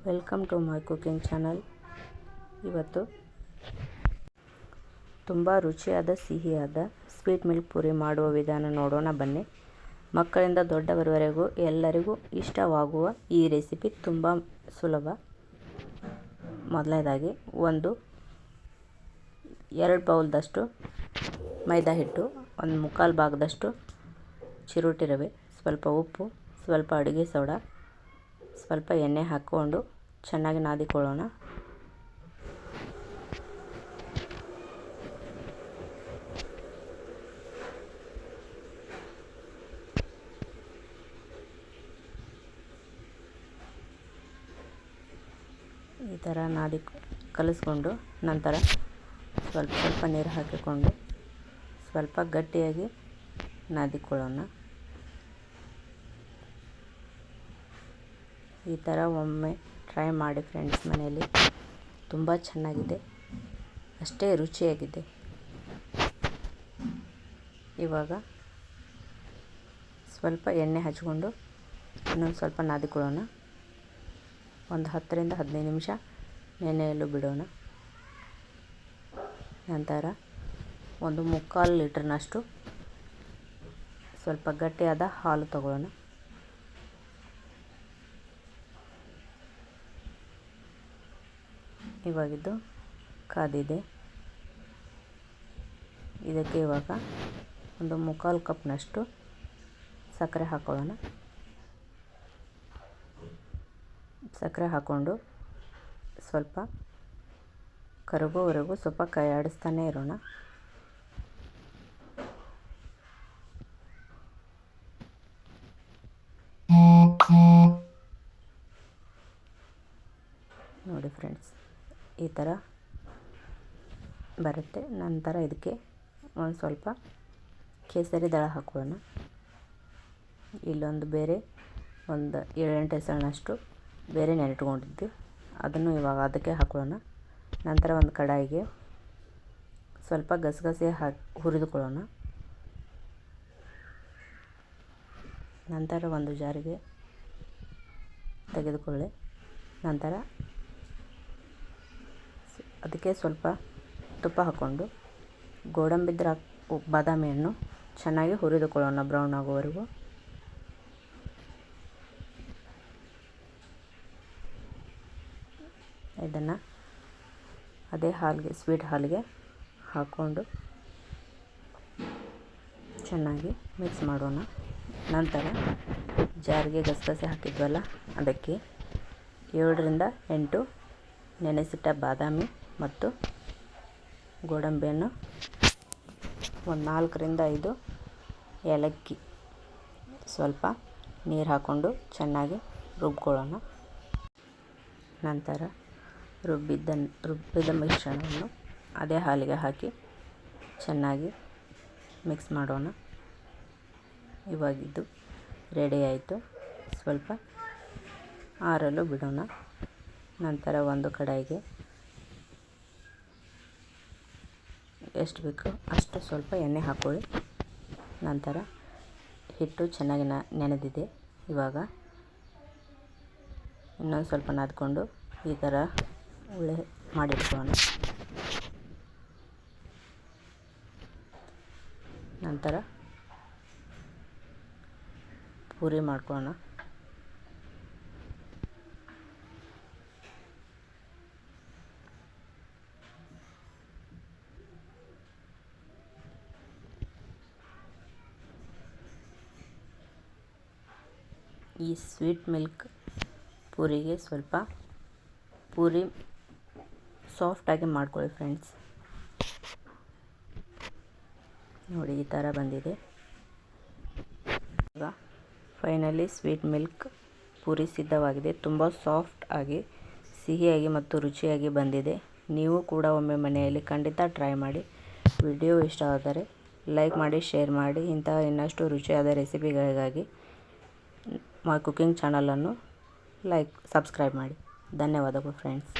Welcome to my cooking channel. ಇವತ್ತು ತುಂಬ ರುಚಿಯಾದ ಸಿಹಿಯಾದ ಸ್ವೀಟ್ ಮಿಲ್ಕ್ ಪೂರಿ ಮಾಡುವ ವಿಧಾನ ನೋಡೋಣ ಬನ್ನಿ. ಮಕ್ಕಳಿಂದ ದೊಡ್ಡವರವರೆಗೂ ಎಲ್ಲರಿಗೂ ಇಷ್ಟವಾಗುವ ಈ ರೆಸಿಪಿ ತುಂಬ ಸುಲಭ. ಮೊದಲನೇದಾಗಿ 2 ಬೌಲ್ದಷ್ಟು ಮೈದಾ ಹಿಟ್ಟು, 1/4 ಭಾಗದಷ್ಟು ಚಿರೋಟಿ ರವೆ, ಸ್ವಲ್ಪ ಉಪ್ಪು, ಸ್ವಲ್ಪ ಅಡುಗೆ ಸೋಡಾ, ಸ್ವಲ್ಪ ಎಣ್ಣೆ ಹಾಕ್ಕೊಂಡು ಚೆನ್ನಾಗಿ ನಾದಿಕೊಳ್ಳೋಣ. ಈ ಥರ ಕಲಿಸ್ಕೊಂಡು ನಂತರ ಸ್ವಲ್ಪ ನೀರು ಹಾಕಿಕೊಂಡು ಸ್ವಲ್ಪ ಗಟ್ಟಿಯಾಗಿ ನಾದಿಕೊಳ್ಳೋಣ. ಈ ಥರ ಒಮ್ಮೆ ಟ್ರೈ ಮಾಡಿ ಫ್ರೆಂಡ್ಸ್, ಮನೆಯಲ್ಲಿ ತುಂಬ ಚೆನ್ನಾಗಿದೆ, ಅಷ್ಟೇ ರುಚಿಯಾಗಿದೆ. ಇವಾಗ ಸ್ವಲ್ಪ ಎಣ್ಣೆ ಹಚ್ಕೊಂಡು ಇನ್ನೊಂದು ಸ್ವಲ್ಪ ನಾದಿಕೊಳ್ಳೋಣ. ಒಂದು 10ರಿಂದ 15 ನಿಮಿಷ ನೆನೆಯಲು ಬಿಡೋಣ. ನಂತರ 1/4 ಲೀಟರ್ನಷ್ಟು ಸ್ವಲ್ಪ ಗಟ್ಟಿಯಾದ ಹಾಲು ತಗೊಳ್ಳೋಣ. ಇವಾಗಿದ್ದು ಕಾದಿದೆ. ಇದಕ್ಕೆ ಇವಾಗ 1/4 ಕಪ್ನಷ್ಟು ಸಕ್ಕರೆ ಹಾಕೊಳ್ಳೋಣ. ಸಕ್ಕರೆ ಹಾಕ್ಕೊಂಡು ಸ್ವಲ್ಪ ಕರಗೋವರೆಗೂ ಸ್ವಲ್ಪ ಕೈ ಆಡಿಸ್ತಾನೆ ಇರೋಣ. ನೋಡಿ ಫ್ರೆಂಡ್ಸ್, ಈ ಥರ ಬರುತ್ತೆ. ನಂತರ ಇದಕ್ಕೆ ಒಂದು ಸ್ವಲ್ಪ ಕೇಸರಿ ದಳ ಹಾಕೊಳ್ಳೋಣ. ಇಲ್ಲೊಂದು ಬೇರೆ ಒಂದು 7-8 ಹೆಸರಿನಷ್ಟು ಬೇರೆ ನೆನೆಟ್ಕೊಂಡಿದ್ದು ಅದನ್ನು ಇವಾಗ ಅದಕ್ಕೆ ಹಾಕೊಳ್ಳೋಣ. ನಂತರ ಒಂದು ಕಡಾಯಿಗೆ ಸ್ವಲ್ಪ ಗಸಗಸೆ ಹುರಿದುಕೊಳ್ಳೋಣ. ನಂತರ ಒಂದು ಜಾರಿಗೆ ತೆಗೆದುಕೊಳ್ಳಿ. ನಂತರ ಅದಕ್ಕೆ ಸ್ವಲ್ಪ ತುಪ್ಪ ಹಾಕ್ಕೊಂಡು ಗೋಡಂಬಿ ಬಾದಾಮಿಯನ್ನು ಚೆನ್ನಾಗಿ ಹುರಿದುಕೊಳ್ಳೋಣ ಬ್ರೌನ್ ಆಗುವವರೆಗೂ. ಇದನ್ನು ಅದೇ ಸ್ವೀಟ್ ಹಾಲಿಗೆ ಹಾಕ್ಕೊಂಡು ಚೆನ್ನಾಗಿ ಮಿಕ್ಸ್ ಮಾಡೋಣ. ನಂತರ ಜಾರಿಗೆ ಗಸಗಸೆ ಹಾಕಿದ್ವಲ್ಲ, ಅದಕ್ಕೆ 7ರಿಂದ 8 ನೆನೆಸಿಟ್ಟ ಬಾದಾಮಿ ಮತ್ತು ಗೋಡಂಬಿಯನ್ನು, ಒಂದು 4ರಿಂದ 5 ಏಲಕ್ಕಿ, ಸ್ವಲ್ಪ ನೀರು ಹಾಕ್ಕೊಂಡು ಚೆನ್ನಾಗಿ ರುಬ್ಕೊಳ್ಳೋಣ. ನಂತರ ರುಬ್ಬಿದ ಮಿಶ್ರಣವನ್ನು ಅದೇ ಹಾಲಿಗೆ ಹಾಕಿ ಚೆನ್ನಾಗಿ ಮಿಕ್ಸ್ ಮಾಡೋಣ. ಇವಾಗಿದ್ದು ರೆಡಿ ಆಯಿತು. ಸ್ವಲ್ಪ ಆರಲು ಬಿಡೋಣ. ನಂತರ ಒಂದು ಕಡಾಯಿಗೆ ಎಷ್ಟು ಬೇಕೋ ಅಷ್ಟು ಸ್ವಲ್ಪ ಎಣ್ಣೆ ಹಾಕ್ಕೊಳ್ಳಿ. ನಂತರ ಹಿಟ್ಟು ಚೆನ್ನಾಗಿ ನೆನೆದಿದೆ. ಇವಾಗ ಇನ್ನೊಂದು ಸ್ವಲ್ಪ ನಾದ್ಕೊಂಡು ಈ ಥರ ಉಳ್ಳೆ ಮಾಡಿಟ್ಕೊಳ್ಳೋಣ. ನಂತರ ಪೂರಿ ಮಾಡ್ಕೊಳ್ಳೋಣ. ಈ ಸ್ವೀಟ್ ಮಿಲ್ಕ್ ಪೂರಿಗೆ ಸ್ವಲ್ಪ ಪೂರಿ ಸಾಫ್ಟಾಗಿ ಮಾಡ್ಕೊಳ್ಳಿ ಫ್ರೆಂಡ್ಸ್. ನೋಡಿ, ಈ ಥರ ಬಂದಿದೆ. ಈಗ ಫೈನಲಿ ಸ್ವೀಟ್ ಮಿಲ್ಕ್ ಪೂರಿ ಸಿದ್ಧವಾಗಿದೆ. ತುಂಬ ಸಾಫ್ಟ್ ಆಗಿ, ಸಿಹಿಯಾಗಿ ಮತ್ತು ರುಚಿಯಾಗಿ ಬಂದಿದೆ. ನೀವು ಕೂಡ ಒಮ್ಮೆ ಮನೆಯಲ್ಲಿ ಖಂಡಿತ ಟ್ರೈ ಮಾಡಿ. ವಿಡಿಯೋ ಇಷ್ಟವಾದರೆ ಲೈಕ್ ಮಾಡಿ, ಶೇರ್ ಮಾಡಿ. ಇಂತಹ ಇನ್ನಷ್ಟು ರುಚಿಯಾದ ರೆಸಿಪಿಗಳಿಗಾಗಿ ಮೈ ಕುಕಿಂಗ್ ಚಾನಲನ್ನು ಸಬ್ಸ್ಕ್ರೈಬ್ ಮಾಡಿ. ಧನ್ಯವಾದಗಳು ಫ್ರೆಂಡ್ಸ್.